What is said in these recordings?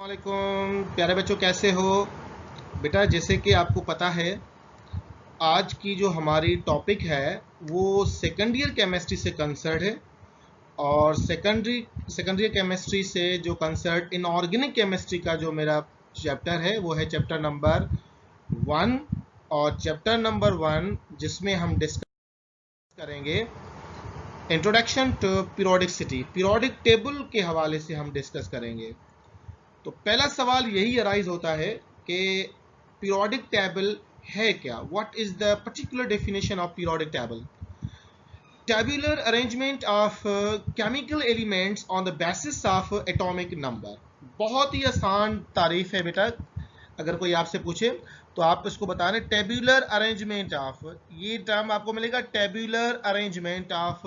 वालेकुम प्यारे बच्चों, कैसे हो बेटा। जैसे कि आपको पता है, आज की जो हमारी टॉपिक है वो सेकेंड ईयर केमिस्ट्री से कंसर्न है। और सेकेंडरी केमिस्ट्री से जो कंसर्न इनऑर्गेनिक केमिस्ट्री का जो मेरा चैप्टर है वो है चैप्टर नंबर 1। और चैप्टर नंबर 1 जिसमें हम डिस्कस करेंगे introduction to periodicity, periodic table के हवाले से हम डिस्कस करेंगे। तो पहला सवाल यही अराइज होता है कि पीरियोडिक टेबल है क्या। What is the particular definition of periodic table. Tabular arrangement of chemical elements on the basis of atomic number. बहुत ही आसान तारीफ है बेटा। अगर कोई आपसे पूछे तो आप इसको बता रहे टेबुलर अरेंजमेंट ऑफ, ये टर्म आपको मिलेगा, tabular arrangement of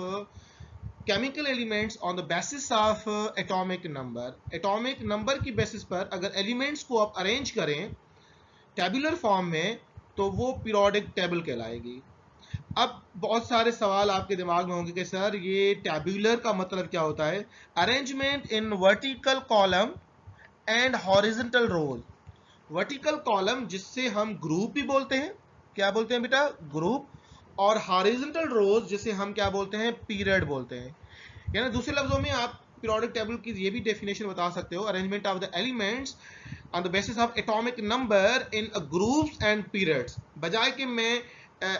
chemical elements on the basis of atomic number. Atomic number की बेसिस पर अगर एलिमेंट्स को आप अरेंज करें टेबुलर फॉर्म में तो वो पीरियोडिक टेबल कहलाएगी। अब बहुत सारे सवाल आपके दिमाग में होंगे कि सर ये टेबुलर का मतलब क्या होता है। Arrangement in vertical column and horizontal rows. Vertical column जिससे हम ग्रुप भी बोलते हैं, क्या बोलते हैं बेटा, ग्रुप। और हॉरिजॉन्टल रोज जिसे हम क्या बोलते हैं, पीरियड बोलते हैं। यानी दूसरे लफ्जों में आप पीरियोडिक टेबल की ये भी डेफिनेशन बता सकते हो, arrangement of the elements on the basis of atomic number in groups and periods. बजाय कि मैं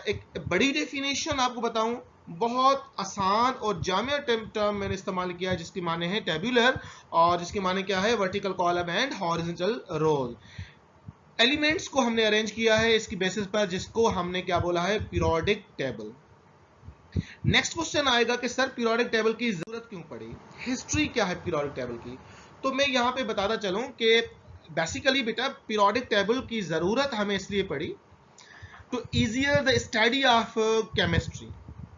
एक बड़ी डेफिनेशन आपको बताऊं, बहुत आसान और जामिया टर्म मैंने इस्तेमाल किया जिसकी माने है टेबुलर और जिसकी माने क्या है, vertical column and horizontal rows. Elements को हमने अरेंज किया है इसकी बेसिस पर, जिसको हमने क्या बोला है, पीरियोडिक टेबल। नेक्स्ट क्वेश्चन आएगा कि सर पीरियोडिक टेबल की जरूरत क्यों पड़ी, हिस्ट्री क्या है पीरियोडिक टेबल की। तो मैं यहाँ पे बताना चलूं कि बेसिकली बेटा पीरियोडिक टेबल की जरूरत हमें इसलिए पड़ी to easier the study of chemistry,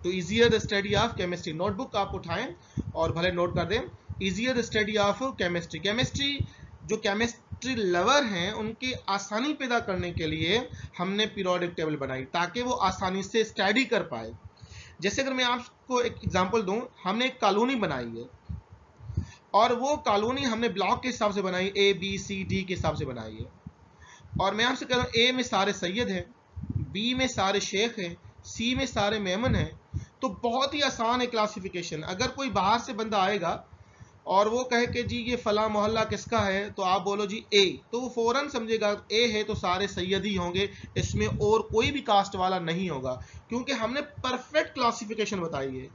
to easier the study of chemistry. Notebook आप उठाएं और भले नोट कर दें, easier the study of chemistry. Chemistry जो केमिस्ट्री लवर हैं उनकी आसानी पैदा करने के लिए हमने पीरियोडिक टेबल बनाई ताकि वो आसानी से स्टडी कर पाए। जैसे अगर मैं आपको एक एग्जांपल दूं, हमने एक कॉलोनी बनाई है और वो कॉलोनी हमने ब्लॉक के हिसाब से बनाई, ए बी सी डी के हिसाब से बनाई है। और मैं आपसे कह रहा हूं ए में सारे सैयद हैं, बी में सारे शेख हैं, सी में सारे मेमन हैं। तो बहुत ही आसान है क्लासिफिकेशन। अगर कोई बाहर से बंदा आएगा और वो कहे कि जी ये फला मोहल्ला किसका है, तो आप बोलो जी ए, तो वो फौरन समझेगा ए है तो सारे सैयद ही होंगे, इसमें और कोई भी कास्ट वाला नहीं होगा, क्योंकि हमने परफेक्ट क्लासिफिकेशन बताई है।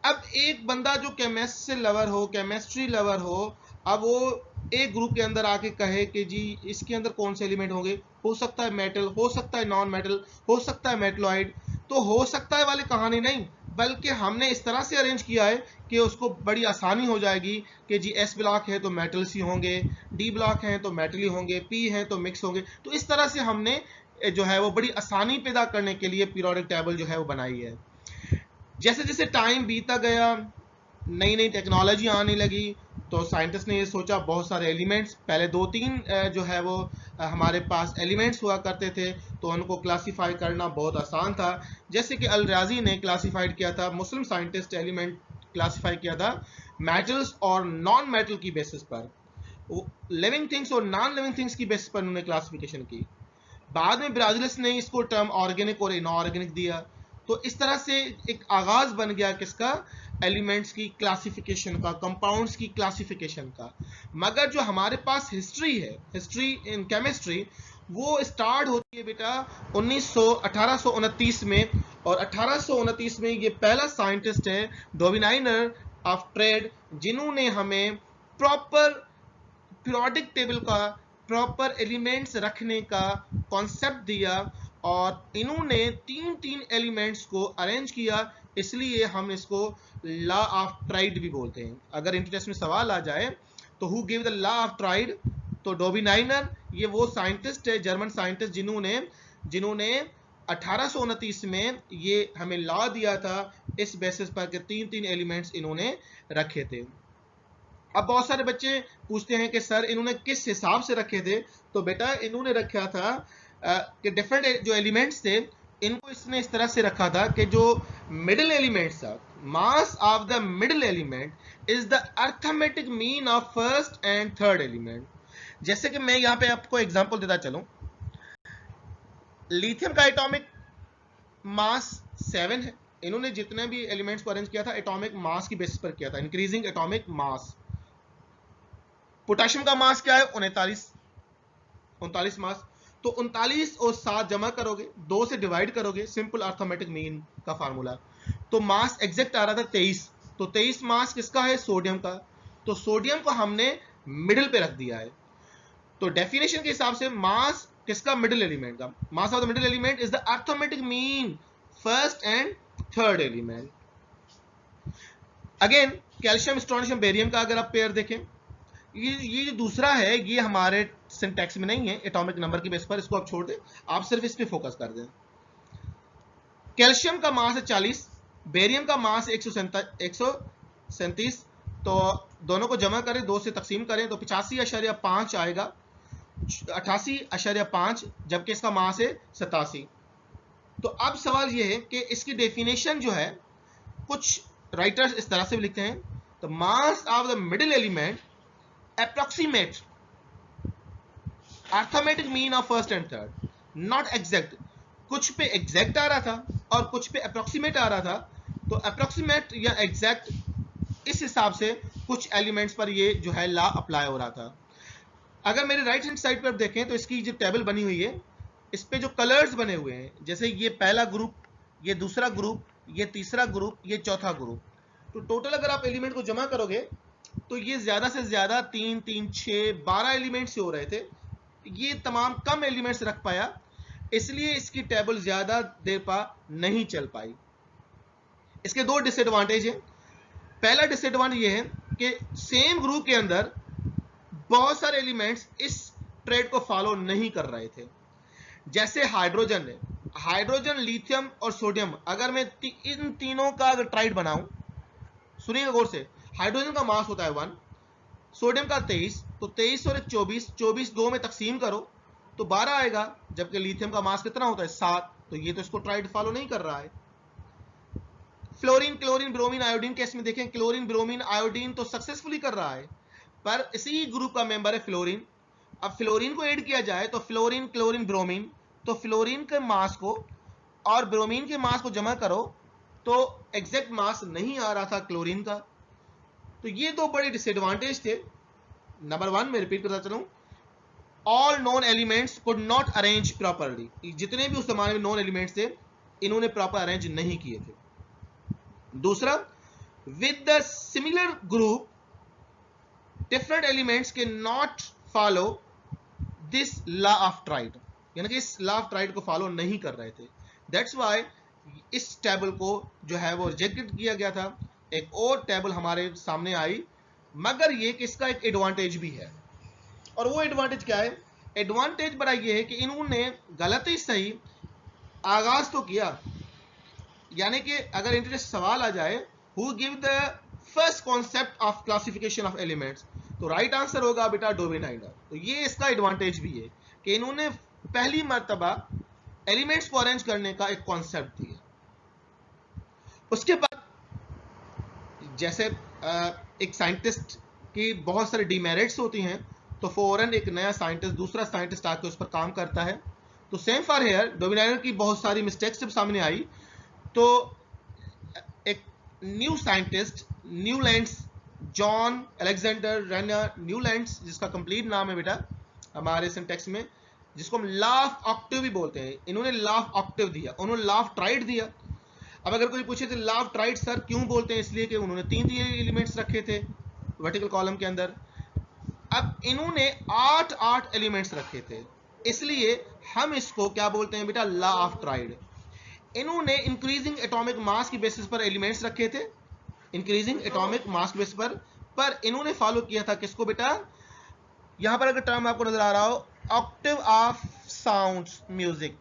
अब एक बंदा जो केमिस्ट्री लवर हो, केमिस्ट्री लवर हो, अब वो एक ग्रुप के अंदर आके कहे कि जी इसके अंदर कौन से एलिमेंट होंगे, हो सकता है मेटल, हो सकता है नॉन मेटल, हो सकता है मेटलॉइड। तो हो सकता है वाली कहानी नहीं, बल्कि हमने इस तरह से अरेंज किया है कि उसको बड़ी आसानी हो जाएगी कि जी एस ब्लॉक है तो मेटल्स ही होंगे, डी ब्लॉक है तो मेटल ही होंगे, पी है तो मिक्स होंगे। तो इस तरह से हमने जो है वो बड़ी आसानी पैदा करने के लिए पीरियोडिक टेबल जो है वो बनाई है। जैसे जैसे टाइम बीता गया, नई नई टेक्नोलॉजी आने लगी, तो साइंटिस्ट ने ये सोचा बहुत सारे एलिमेंट्स, पहले दो तीन जो है वो हमारे पास एलिमेंट्स हुआ करते थे, तो उनको क्लासिफाई करना बहुत आसान था। जैसे कि अल राजी ने क्लासिफाइड किया था, मुस्लिम साइंटिस्ट एलिमेंट क्लासिफाई किया था मेटल्स और नॉन मेटल की बेसिस पर, लिविंग थिंग्स और नॉन लिविंग थिंग्स की बेसिस पर उन्होंने क्लासिफिकेशन की। बाद में ब्राजीलिस ने इसको टर्म ऑर्गेनिक और इनऑर्गेनिक दिया। तो इस तरह से एक आगाज बन गया किसका, एलिमेंट्स की क्लासिफिकेशन का, कंपाउंड्स की क्लासिफिकेशन का। मगर जो हमारे पास हिस्ट्री है, हिस्ट्री इन केमिस्ट्री, वो स्टार्ट होती है बेटा 1829 में। और 1829 में ये पहला साइंटिस्ट है डोविनाइनर ऑफ ट्रेड, जिन्होंने हमें प्रॉपर पीरियोडिक टेबल का, प्रॉपर एलिमेंट्स रखने का कॉन्सेप्ट दिया। और इन्होंने तीन तीन एलिमेंट्स को अरेंज किया, इसलिए हम इसको लॉ ऑफ ट्राइड भी बोलते हैं। अगर इंटरेस्ट में सवाल आ जाए तो who give the law of tried, तो डोबिनाइनर, ये वो साइंटिस्ट है, जर्मन साइंटिस्ट, जिन्होंने 1829 में ये हमें लॉ दिया था इस बेसिस पर कि तीन तीन एलिमेंट्स इन्होंने रखे थे। अब बहुत सारे बच्चे पूछते हैं कि सर इन्होंने किस हिसाब से रखे थे। तो बेटा इन्होंने रखा था कि डिफरेंट जो एलिमेंट्स थे इनको इसने इस तरह से रखा था कि जो मिडिल एलिमेंट्स था, मास of the middle element is the arithmetic mean of first and third element. जैसे कि मैं यहां पे आपको एग्जांपल देता चलूं, लिथियम का एटॉमिक मास 7 है। इन्होंने जितने भी एलिमेंट्स को अरेंज किया था एटॉमिक मास की बेसिस पर किया था, इंक्रीजिंग एटॉमिक मास। पोटेशियम का मास क्या है? 39 मास। तो 39 और 7 जमा करोगे, 2 से डिवाइड करोगे, सिंपल अर्थमेटिक मीन का फार्मूला, तो मास एग्जैक्ट आ रहा था 23। तो 23 मास किसका है? सोडियम का। तो सोडियम को हमने मिडिल पे रख दिया है। तो डेफिनेशन के हिसाब से मास किसका? मिडिल एलिमेंट का। Mass of the middle element is the arithmetic mean first and third element. Again calcium, strontium, barium का अगर आप पेयर देखें, ये जो दूसरा है ये हमारे सिंटैक्स में नहीं है एटॉमिक नंबर की बेस पर, इसको आप छोड़ दें, आप सिर्फ इस पे फोकस कर दें। कैल्शियम का मास है 40, बेरियम का मास 137, तो दोनों को जमा करें, 2 से तकसीम करें तो 85.5 आएगा, 88.5, जबकि इसका मास है 87। तो अब सवाल यह है कि इसकी डेफिनेशन जो है, कुछ राइटर्स इस तरह से भी लिखते हैं, तो मास of the middle element approximate arithmetic mean of first and third, not exact. कुछ पे एग्जैक्ट आ रहा था और कुछ पे अप्रोक्सीमेट आ रहा था, तो अप्रोक्सीमेट या एग्जैक्ट, इस हिसाब से कुछ एलिमेंट्स पर ये जो है लॉ अप्लाई हो रहा था। अगर मेरे राइट हैंड साइड पर देखें तो इसकी जो टेबल बनी हुई है, इस पे जो कलर्स बने हुए हैं, जैसे ये पहला ग्रुप, ये दूसरा ग्रुप, ये तीसरा ग्रुप, ये चौथा ग्रुप, तो टोटल अगर आप एलिमेंट को जमा करोगे तो ये ज्यादा से ज्यादा 3, 3, 6, 12 एलिमेंट से हो रहे थे। ये तमाम कम एलिमेंट्स रख पाया, इसलिए इसकी टेबल ज्यादा देर पर नहीं चल पाई। इसके 2 डिसएडवांटेज हैं। पहला डिसएडवांटेज ये है कि सेम ग्रुप के अंदर बहुत सारे एलिमेंट्स इस ट्रेड को फॉलो नहीं कर रहे थे। जैसे हाइड्रोजन है, हाइड्रोजन, लिथियम और सोडियम, अगर मैं इन तीनों का अगर ट्राइड बनाऊं, सुनिएगा गौर से, हाइड्रोजन का मास होता है 1, सोडियम का 23, तो 23 और 24, 24 2 में तकसीम करो तो 12 आएगा, जबकि लिथियम का मास कितना होता है? 7, तो ये तो इसको ट्राइड फॉलो नहीं कर रहा है। Fluorine, chlorine, bromine, iodine case में देखें, क्लोरीन, ब्रोमीन, आयोडीन तो सक्सेसफुली कर रहा है, पर इसी ग्रुप का मेंबर है फ्लोरीन। अब फ्लोरीन को ऐड किया जाए तो फ्लोरीन, क्लोरीन, ब्रोमीन, तो फ्लोरीन के मास को और ब्रोमीन के मास को जमा करो तो एग्जैक्ट मास नहीं आ रहा था क्लोरीन का। तो ये 2 बड़े डिसएडवांटेज थे। नंबर 1 मैं रिपीट करता चलूं, all non elements could not arrange properly. जितने भी उस जमाने में नॉन एलिमेंट्स थे, इन्होंने प्रॉपर अरेंज नहीं किए थे। दूसरा, with the similar group different elements के not follow this law of triad, यानी कि इस लॉ ऑफ ट्राइड को फॉलो नहीं कर रहे थे। दैट्स व्हाई इस टेबल को जो है वो रिजेक्ट किया गया था। एक और टेबल हमारे सामने आई, मगर ये कि इसका एक एडवांटेज भी है, और वो एडवांटेज क्या है? एडवांटेज बड़ा ये है कि इन्होंने गलत ही सही आगाज तो किया, यानी कि अगर इंटरेस्ट सवाल आ जाए, who give the first concept of classification of elements, तो राइट आंसर होगा बेटा डोवेनाइडर। तो ये इसका एडवांटेज भी है कि इन्होंने पहली मर्तबा एलिमेंट्स को अरेंज करने का एक कॉन्सेप्ट दिया। उसके बाद जैसे एक साइंटिस्ट की बहुत सारे डिमेरिट्स होती हैं, तो फौरन एक नया साइंटिस्ट, दूसरा साइंटिस्ट आके उस पर काम करता है। तो सेम फॉर हेयर, डोवेनाइडर की बहुत सारी मिस्टेक्स जब सामने आई तो एक new scientist, Newlands, John Alexander Reina Newlands, जिसका कंप्लीट नाम है बेटा हमारे सिंटैक्स में, जिसको हम लॉ ऑफ ऑक्टेव भी बोलते हैं, इन्होंने लॉ ऑफ ऑक्टेव दिया, उन्होंने लॉ ऑफ ट्राइड दिया। अब अगर कोई पूछे तो लॉ ऑफ ट्राइड सर क्यों बोलते हैं? इसलिए कि उन्होंने 3 एलिमेंट्स रखे थे वर्टिकल कॉलम के अंदर। अब इन्होंने 8 एलिमेंट्स रखे थे, इसलिए हम इसको क्या बोलते हैं बेटा? Law of tried. इन्होंने इंक्रीजिंग एटॉमिक मास की बेसिस पर एलिमेंट्स रखे थे, इंक्रीजिंग एटॉमिक मास बेसिस पर इन्होंने फॉलो किया था किसको बेटा? यहां पर अगर टर्म आपको नजर आ रहा हो, ऑक्टेव ऑफ साउंड्स म्यूजिक,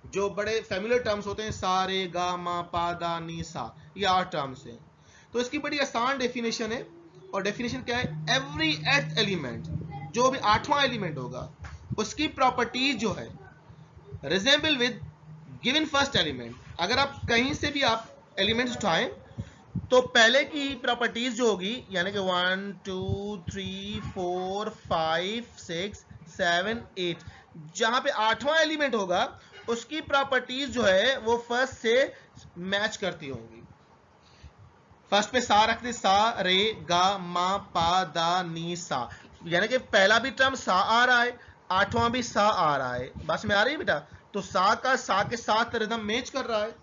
जो बड़े फैमिलियर टर्म्स होते हैं, सा रे गा मा पा दा नी सा, ये 8 टर्म्स हैं। तो इसकी बड़ी आसान डेफिनेशन है, और डेफिनेशन क्या है? एवरी 8th एलिमेंट, जो भी 8वां एलिमेंट होगा, उसकी प्रॉपर्टीज जो है resemble with given first element. अगर आप कहीं से भी आप एलिमेंट्स उठाएं तो पहले की प्रॉपर्टीज जो होगी यानी कि 1 2 3 4 5 6 7 8, जहां पे 8वां एलिमेंट होगा उसकी प्रॉपर्टीज जो है वो फर्स्ट से मैच करती होंगी। फर्स्ट पे सा रखते, सा रे गा मा पा दा नी सा, यानी कि पहला भी टर्म सा आ रहा है, 8वां भी सा आ रहा है। बस में आ रही है बेटा? तो सा का सा के साथ रिदम मैच कर रहा है।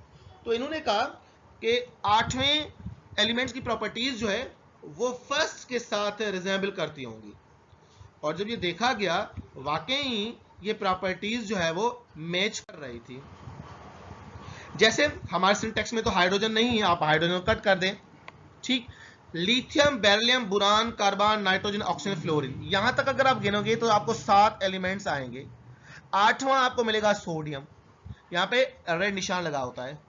तो इन्होंने कहा कि 8वें एलिमेंट्स की प्रॉपर्टीज जो है वो फर्स्ट के साथ रिजेंबल करती होंगी। और जब ये देखा गया वाकई ये प्रॉपर्टीज जो है वो मैच कर रही थी। जैसे हमारे सिंटेक्स में तो हाइड्रोजन नहीं है, आप हाइड्रोजन कट कर दें, ठीक। Lithium, beryllium, boron, carbon, nitrogen, oxygen, fluorine, यहां तक अगर आप गिनोगे तो आपको 7 एलिमेंट्स आएंगे। 8वां आपको मिलेगा सोडियम, यहां पे रेड निशान लगा होता है,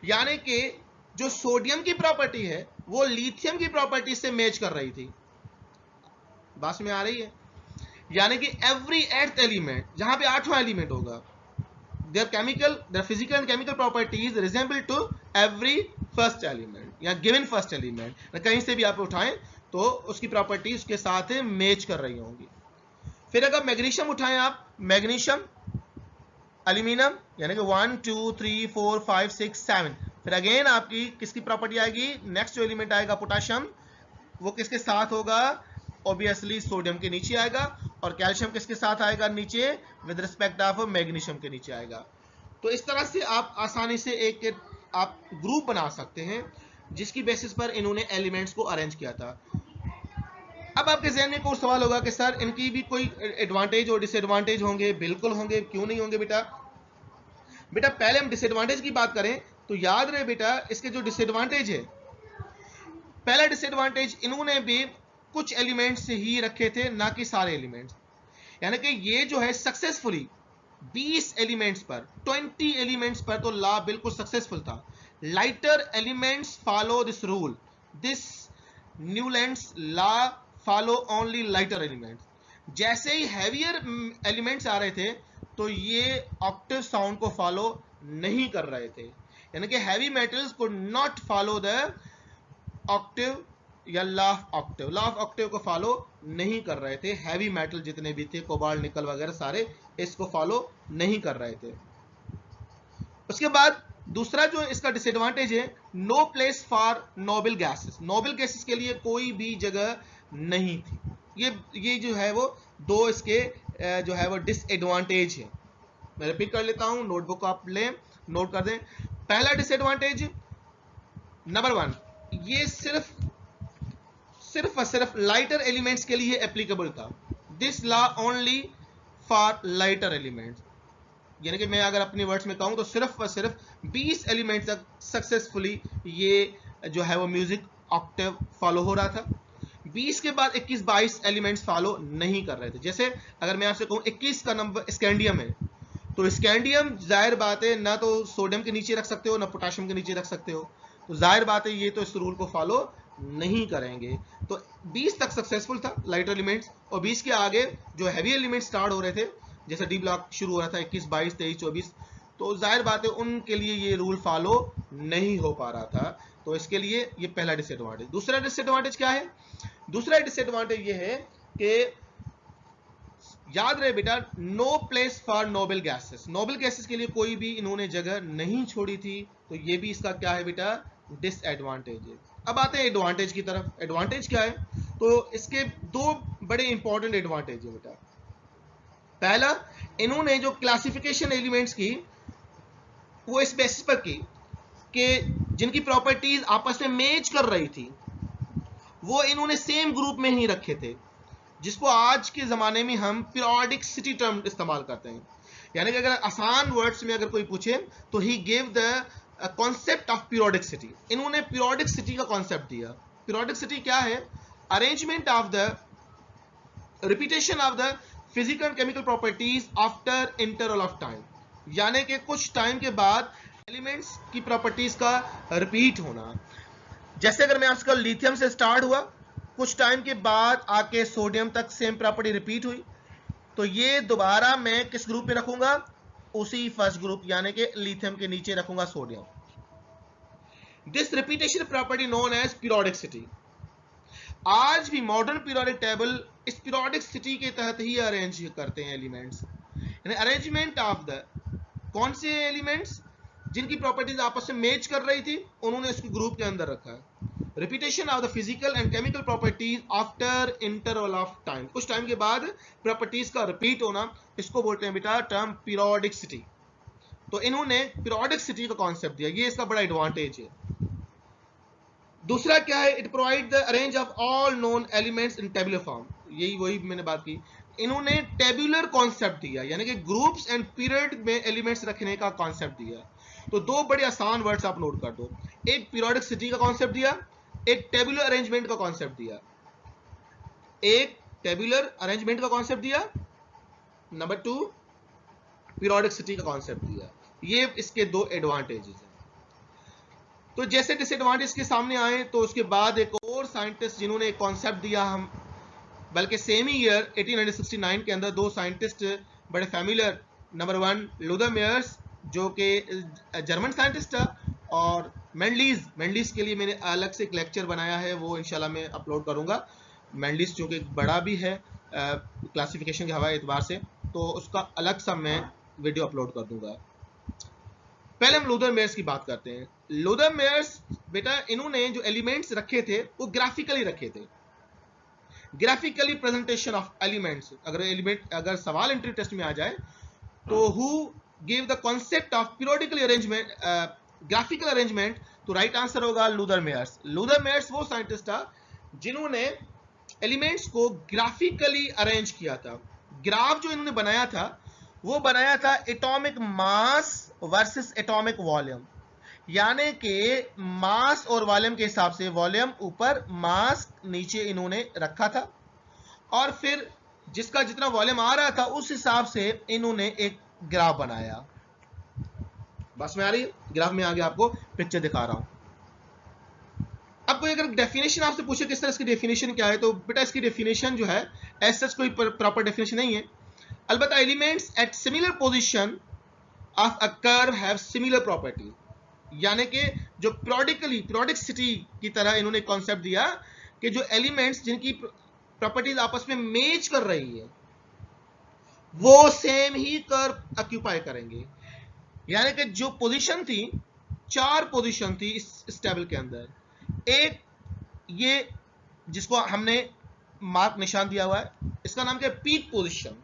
यानी कि जो सोडियम की प्रॉपर्टी है वो लिथियम की प्रॉपर्टी से मैच कर रही थी। बात में आ रही है? यानी कि एवरी 8th एलिमेंट, जहां पे 8वां एलिमेंट होगा, their physical and chemical properties resemble to every first element या given first element, कहीं से भी आप उठाएं तो उसकी प्रॉपर्टी उसके साथ मैच कर रही होंगी। फिर अगर मैग्नीशियम उठाएं आप, मैग्नीशियम, एल्यूमिनियम, यानी कि 1 2 3 4 5 6 7, फिर अगेन आपकी किसकी प्रॉपर्टी आएगी? नेक्स्ट जो एलिमेंट आएगा पोटाशियम, वो किसके साथ होगा? ऑब्वियसली सोडियम के नीचे आएगा। और कैल्शियम किसके साथ आएगा नीचे? विद रिस्पेक्ट ऑफ मैग्नीशियम के नीचे आएगा। तो इस तरह से आप आसानी से एक आप ग्रुप बना सकते हैं जिसकी बेसिस पर इन्होंने एलिमेंट्स को अरेंज किया था। अब आपके जहन में कोई सवाल होगा कि सर इनकी भी कोई एडवांटेज और डिसएडवांटेज होंगे? बिल्कुल होंगे, क्यों नहीं होंगे बेटा? बेटा पहले हम डिसएडवांटेज की बात करें तो याद रहे बेटा, इसके जो डिसएडवांटेज है, पहला डिसएडवांटेज, इन्होंने भी कुछ एलिमेंट्स ही रखे थे, ना कि सारे एलिमेंट्स। यानी कि ये जो है सक्सेसफुली 20 एलिमेंट्स पर, 20 एलिमेंट्स पर तो लॉ बिल्कुल सक्सेसफुल था। Lighter elements follow this rule, this Newlands law follow only lighter elements. जैसे ही हैवियर एलिमेंट्स आ रहे थे तो ये ऑक्टेव साउंड को फॉलो नहीं कर रहे थे, यानी कि heavy metals could not follow the octave या law of octave, law of octave को फॉलो नहीं कर रहे थे। हैवी मेटल जितने भी थे, कोबाल्ट, निकल वगैरह, सारे इसको फॉलो नहीं कर रहे थे। उसके बाद दूसरा जो इसका डिसएडवांटेज है, no place for noble gases, noble gases के लिए कोई भी जगह नहीं थी। ये जो है वो दो इसके जो है वो डिसएडवांटेज है। मैं रिपीट कर लेता हूं, नोटबुक आप लें, नोट कर दें। पहला डिसएडवांटेज नंबर 1, ये सिर्फ और सिर्फ लाइटर एलिमेंट्स के लिए एप्लीकेबल था। This law only for lighter elements, यानी कि मैं अगर अपने वर्ड्स में कहूं तो सिर्फ और सिर्फ 20 एलिमेंट तक सक्सेसफुली ये जो है वो म्यूजिक ऑक्टेव फॉलो हो रहा था। 20 के बाद 21-22 एलिमेंट्स फॉलो नहीं कर रहे थे। जैसे अगर मैं आपसे कहूं 21 का नंबर स्कैंडियम है, तो स्कैंडियम जाहिर बात है ना तो सोडियम के नीचे रख सकते हो ना पोटाशियम के नीचे रख सकते हो, तो जाहिर बात है ये तो इस रूल को फॉलो नहीं करेंगे। तो 20 तक सक्सेसफुल था लाइटर एलिमेंट्स, और 20 के आगे जो हैवी एलिमेंट्स स्टार्ट हो रहे थे, जैसे डी ब्लॉक शुरू हो रहा था 21, 22, 23, 24, तो जाहिर बात है उनके लिए ये रूल फॉलो नहीं हो पा रहा था। तो इसके लिए ये पहला डिसएडवांटेज। दूसरा डिसएडवांटेज क्या है? दूसरा डिसएडवांटेज ये है कि याद रहे बेटा, no place for noble gases, noble gases के लिए कोई भी इन्होंने जगह नहीं छोड़ी थी। तो ये भी इसका क्या है बेटा? डिसएडवांटेज है। अब आते हैं एडवांटेज की तरफ। एडवांटेज क्या है? तो इसके दो बड़े इंपॉर्टेंट एडवांटेज है बेटा। पहला, इन्होंने जो क्लासिफिकेशन एलिमेंट्स की वो इस बेसिस पर की कि जिनकी प्रॉपर्टीज आपस में मैच कर रही थी वो इन्होंने सेम ग्रुप में ही रखे थे, जिसको आज के जमाने में हम पीरियोडिसिटी टर्म इस्तेमाल करते हैं। यानी कि अगर आसान वर्ड्स में अगर कोई पूछे तो he give the concept of periodicity. इन्होंने पीरियोडिसिटी का कॉन्सेप्ट दिया। पीरियोडिसिटी क्या है? Arrangement of the repetition of the physical and chemical properties after interval of time, यानी कि कुछ टाइम के बाद एलिमेंट्स की प्रॉपर्टीज का रिपीट होना। जैसे अगर मैं आजकल लिथियम से स्टार्ट हुआ, कुछ टाइम के बाद आके सोडियम तक सेम प्रॉपर्टी रिपीट हुई, तो ये दोबारा मैं किस ग्रुप में रखूंगा? उसी फर्स्ट ग्रुप, यानी कि लिथियम के नीचे रखूंगा sodium. This repetition property known as periodicity. आज भी मॉडर्न पीरियोडिक टेबल इस पीरियोडिसिटी के तहत ही अरेंज करते हैं एलिमेंट्स, यानी अरेंजमेंट ऑफ द, कौन से एलिमेंट्स जिनकी प्रॉपर्टीज आपस में मैच कर रही थी उन्होंने इसको ग्रुप के अंदर रखा है। Repetition of the physical and chemical properties after interval of time, कुछ टाइम के बाद प्रॉपर्टीज का रिपीट होना, इसको बोलते हैं बेटा टर्म पीरियोडिसिटी। तो इन्होंने पीरियोडिसिटी का कॉन्सेप्ट दिया, ये इसका बड़ा एडवांटेज है। दूसरा क्या है, it provide the arrange of all known elements in tabular form, यही वही मैंने बात की। इन्होंने टेबुलर कॉन्सेप्ट दिया, यानी कि ग्रुप्स एंड पीरियड में एलिमेंट्स रखने का कॉन्सेप्ट दिया। तो दो बड़े आसान वर्ड्स आप नोट कर दो, एक पीरियोडिसिटी का कॉन्सेप्ट दिया, एक टेबुलर अरेंजमेंट का कॉन्सेप्ट दिया, एक टेबुलर अरेंजमेंट का कॉन्सेप्ट दिया, नंबर 2 पीरियोडिसिटी का कॉन्सेप्ट दिया। ये इसके दो एडवांटेजेस हैं। तो जैसे डिसएडवांटेज के सामने आए तो उसके बाद एक और साइंटिस्ट जिन्होंने एक कॉन्सेप्ट दिया, हम बल्कि सेम ही ईयर 1869 के अंदर दो साइंटिस्ट बड़े फैमिलियर, नंबर 1 लूथर मेयर्स जो कि जर्मन साइंटिस्ट था, और मेंडलीज के लिए मैंने अलग से एक लेक्चर बनाया है, वो इंशाल्लाह मैं अपलोड करूंगा। मेंडलीज चूंकि बड़ा भी है क्लासिफिकेशन के हवाले एतबार से, तो उसका अलग सा मैं वीडियो अपलोड कर दूंगा। पहले हम लूथर मेयर्स की बात करते हैं। लूथर मेयर्स बेटा इन्होंने जो एलिमेंट्स रखे थे वो ग्राफिकली रखे थे, ग्राफिकली प्रेजेंटेशन ऑफ एलिमेंट्स। अगर सवाल एंट्री टेस्ट में आ जाए तो who give the concept of periodical arrangement, graphical arrangement, तो राइट आंसर होगा लूथर मेयर्स। लूथर मेयर्स वो साइंटिस्ट था जिन्होंने एलिमेंट्स को ग्राफिकली अरेंज किया था। ग्राफ जो इन्होंने बनाया था वो बनाया था atomic mass versus atomic volume, यानी कि मास और वॉल्यूम के हिसाब से, वॉल्यूम ऊपर मास नीचे इन्होंने रखा था, और फिर जिसका जितना वॉल्यूम आ रहा था उस हिसाब से इन्होंने एक ग्राफ बनाया। बस में आ रही है, ग्राफ में आगे आपको पिक्चर दिखा रहा हूं। अब कोई अगर डेफिनेशन आपसे पूछे किस तरह इसकी डेफिनेशन क्या है, तो बेटा इसकी डेफिनेशन जो है ऐसा कोई प्रॉपर डेफिनेशन नहीं है, अलबत्ता elements at similar position of a curve have similar property, यानी कि जो पीरियोडिसिटी की तरह इन्होंने कॉन्सेप्ट दिया कि जो एलिमेंट्स जिनकी प्रॉपर्टीज आपस में मैच कर रही है वो सेम ही कर्व ऑक्यूपाई करेंगे, यानी कि जो पोजीशन थी, 4 पोजीशन थी इस टेबल के अंदर। एक ये जिसको हमने मार्क निशान दिया हुआ है, इसका नाम क्या है, पीक पोजीशन,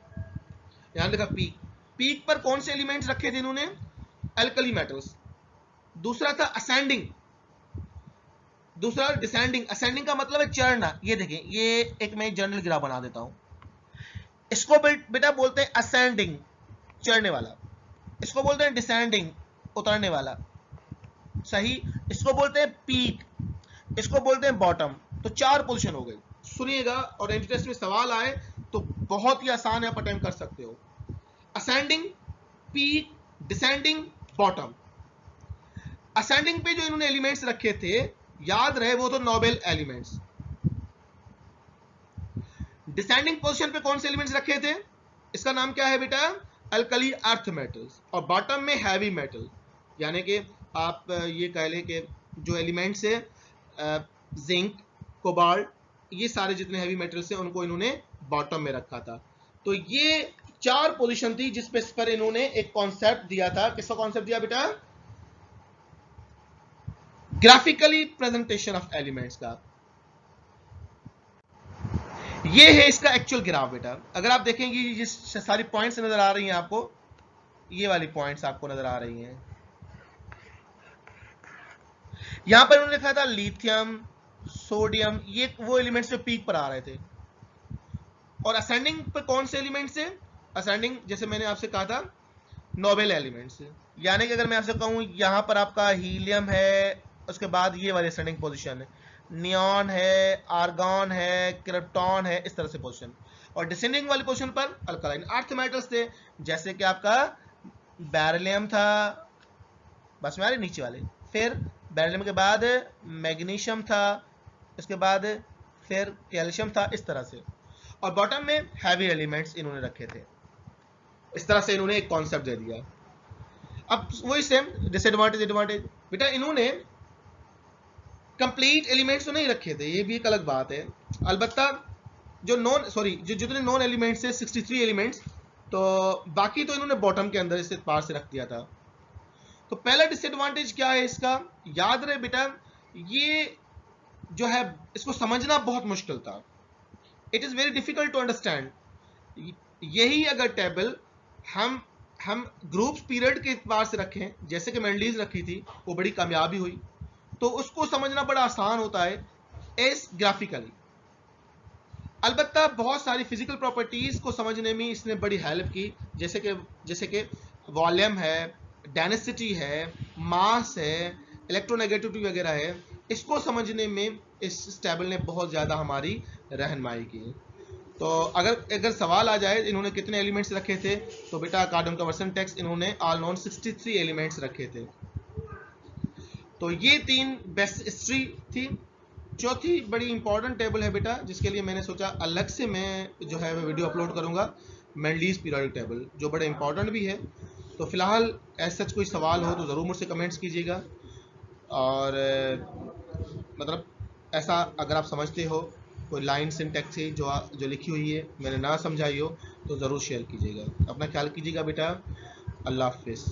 यहां लिखा पीक। पीक पर कौन से एलिमेंट्स रखे थे इन्होंने, अल्कली मेटल्स। दूसरा था असेंडिंग, दूसरा डिसेंडिंग। असेंडिंग का मतलब है चढ़ना, ये देखिए, ये एक मैं जनरल ग्राफ बना देता हूं, इसको बेटा बोलते हैं असेंडिंग, चढ़ने वाला। इसको बोलते हैं डिसेंडिंग, उतरने वाला, सही। इसको बोलते हैं पीक, इसको बोलते हैं बॉटम। तो 4 पोजीशन हो गई। सुनिएगा, और एंट्री टेस्ट में सवाल आए तो बहुत ही आसान है, आप अटेम्प्ट कर सकते हो। Ascending, peak, descending, bottom. Ascending पे जो इन्होंने एलिमेंट्स रखे थे, याद रहे वो तो नोबेल एलिमेंट्स। डिसेंडिंग पोजीशन पे कौन से एलिमेंट्स रखे थे, इसका नाम क्या है बेटा, अल्कली अर्थ मेटल्स। और बॉटम में हैवी मेटल, यानी कि आप ये कह लें कि जो एलिमेंट्स है जिंक, कोबाल्ट, ये सारे जितने हैवी मेटल्स हैं उनको इन्होंने बॉटम में रखा था। तो ये 4 पोजीशन थी जिस पर इन्होंने एक कॉन्सेप्ट दिया था। किसका कॉन्सेप्ट दिया बेटा, ग्राफिकली प्रेजेंटेशन ऑफ एलिमेंट्स का। ये है इसका एक्चुअल ग्राफ बेटा। अगर आप देखेंगे ये सारी पॉइंट्स नजर आ रही हैं आपको, ये वाली पॉइंट्स आपको नजर आ रही हैं। यहां पर उन्होंने लिखा था लिथियम, सोडियम, ये वो एलिमेंट्स जो पीक पर आ रहे थे। और असेंडिंग पर कौन से एलिमेंट्स है, असेंडिंग जैसे मैंने आपसे कहा था नोबेल एलिमेंट्स, यानी कि अगर मैं आपसे कहूं यहां पर आपका हीलियम है, उसके बाद ये वाली असेंडिंग पोजीशन है, नियॉन है, आर्गॉन है, क्रिप्टॉन है, इस तरह से पोजीशन। और डिसेंडिंग वाली पोजीशन पर अल्कलाइन अर्थ मेटल्स थे, जैसे कि आपका बेरिलियम था, बस में आ रही नीचे वाले, फिर बेरिलियम के बाद मैग्नीशियम था, इसके बाद फिर कैल्शियम था, इस तरह से। और बॉटम में हैवी एलिमेंट्स इन्होंने रखे थे। इस तरह से इन्होंने एक कॉन्सेप्ट दे दिया। अब वही सेम डिसएडवांटेज एडवांटेज बेटा, इन्होंने कंप्लीट एलिमेंट्स तो नहीं रखे थे, ये भी एक अलग बात है। अलबत्ता जो जितने नॉन एलिमेंट्स थे 63 एलिमेंट्स, तो बाकी तो इन्होंने बॉटम के अंदर इस पार से रख दिया था। तो पहला डिसएडवांटेज क्या है इसका, याद रहे बेटा, ये जो है इसको समझना बहुत मुश्किल था। It is very difficult to understand. यही अगर टेबल हम ग्रुप्स पीरियड के एतबार से रखें, जैसे कि मेंडलीज रखी थी, वो बड़ी कामयाबी हुई, तो उसको समझना बड़ा आसान होता है एस ग्राफिकली। अलबत्ता बहुत सारी फिजिकल प्रॉपर्टीज को समझने में इसने बड़ी हेल्प की, जैसे कि वॉल्यूम है, डेंसिटी है, मास है, इलेक्ट्रोनेगेटिविटी वगैरह है। इसको समझने में इस टेबल ने बहुत ज़्यादा हमारी रहनुमाई की। तो अगर सवाल आ जाए इन्होंने कितने एलिमेंट्स रखे थे, तो बेटा कार्डन कन्वर्सन टेक्स्ट इन्होंने ऑल नॉन 63 एलिमेंट्स रखे थे। तो ये 3 बेस्ट हिस्ट्री थी। चौथी बड़ी इंपॉर्टेंट टेबल है बेटा, जिसके लिए मैंने सोचा अलग से मैं जो है वीडियो अपलोड करूंगा, मेंडलीज पीरियोडिक टेबल, जो बड़ा इंपॉर्टेंट भी है। तो फिलहाल ऐसा कोई सवाल हो तो ज़रूर मुझसे कमेंट्स कीजिएगा, और मतलब ऐसा अगर आप समझते हो कोई लाइन सिंटैक्स है जो लिखी हुई है मैंने ना समझाई हो, तो ज़रूर शेयर कीजिएगा। अपना ख्याल कीजिएगा बेटा। अल्लाह हाफिज़।